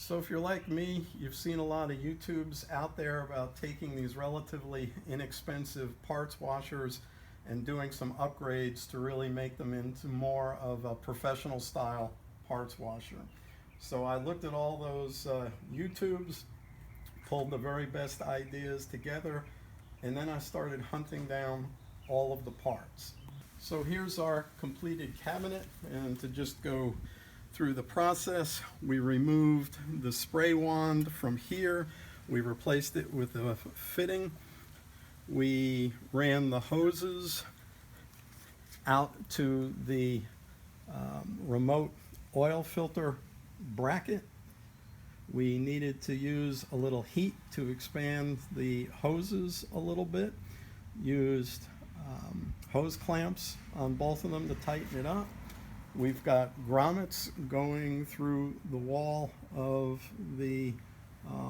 So if you're like me, you've seen a lot of YouTubes out there about taking these relatively inexpensive parts washers and doing some upgrades to really make them into more of a professional style parts washer. So I looked at all those YouTubes, pulled the very best ideas together, and then I started hunting down all of the parts. So here's our completed cabinet, and to just go through the process, we removed the spray wand from here, we replaced it with a fitting, we ran the hoses out to the remote oil filter bracket. We needed to use a little heat to expand the hoses a little bit, used hose clamps on both of them to tighten it up. We've got grommets going through the wall of the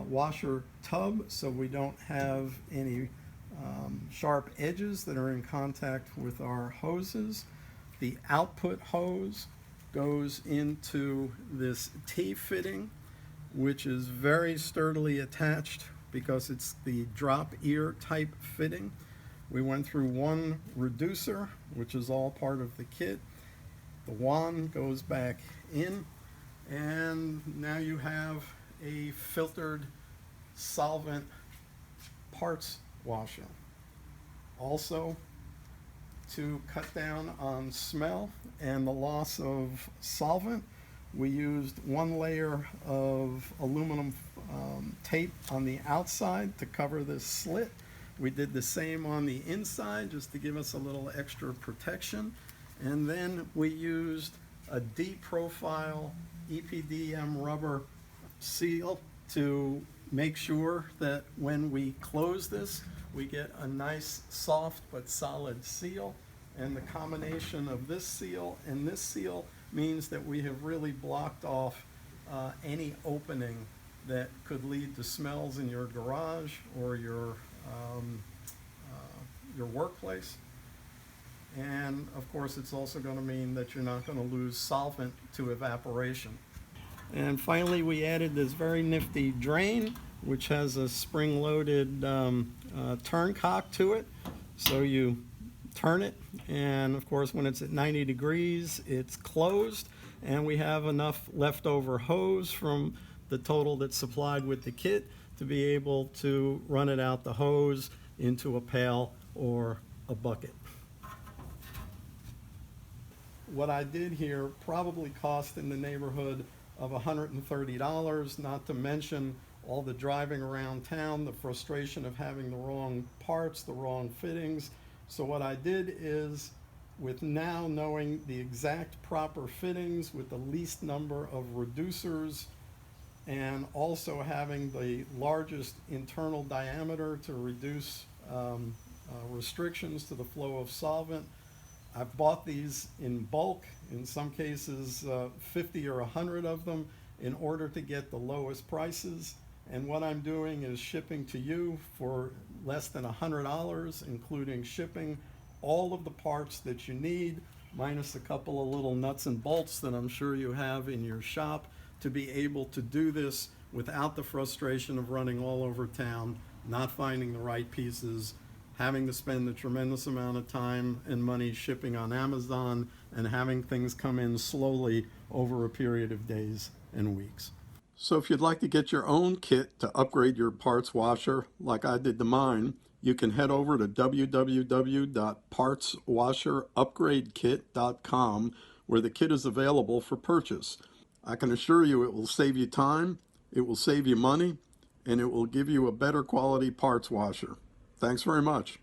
washer tub so we don't have any sharp edges that are in contact with our hoses. The output hose goes into this T-fitting, which is very sturdily attached because it's the drop ear type fitting. We went through one reducer, which is all part of the kit. The wand goes back in, and now you have a filtered solvent parts washer. Also, to cut down on smell and the loss of solvent, we used one layer of aluminum tape on the outside to cover this slit. We did the same on the inside just to give us a little extra protection. And then we used a D-profile EPDM rubber seal to make sure that when we close this, we get a nice soft but solid seal. And the combination of this seal and this seal means that we have really blocked off any opening that could lead to smells in your garage or your workplace. And of course, it's also going to mean that you're not going to lose solvent to evaporation. And finally, we added this very nifty drain, which has a spring-loaded turncock to it. So you turn it, and of course, when it's at 90 degrees, it's closed, and we have enough leftover hose from the total that's supplied with the kit to be able to run it out the hose into a pail or a bucket. What I did here probably cost in the neighborhood of $130, not to mention all the driving around town, the frustration of having the wrong parts, the wrong fittings. So what I did is, with now knowing the exact proper fittings with the least number of reducers, and also having the largest internal diameter to reduce restrictions to the flow of solvent, I've bought these in bulk, in some cases 50 or 100 of them, in order to get the lowest prices. And what I'm doing is shipping to you for less than $100, including shipping, all of the parts that you need, minus a couple of little nuts and bolts that I'm sure you have in your shop, to be able to do this without the frustration of running all over town, not finding the right pieces, having to spend a tremendous amount of time and money shipping on Amazon, and having things come in slowly over a period of days and weeks. So if you'd like to get your own kit to upgrade your parts washer like I did to mine, you can head over to www.partswasherupgradekit.com, where the kit is available for purchase. I can assure you it will save you time, it will save you money, and it will give you a better quality parts washer. Thanks very much.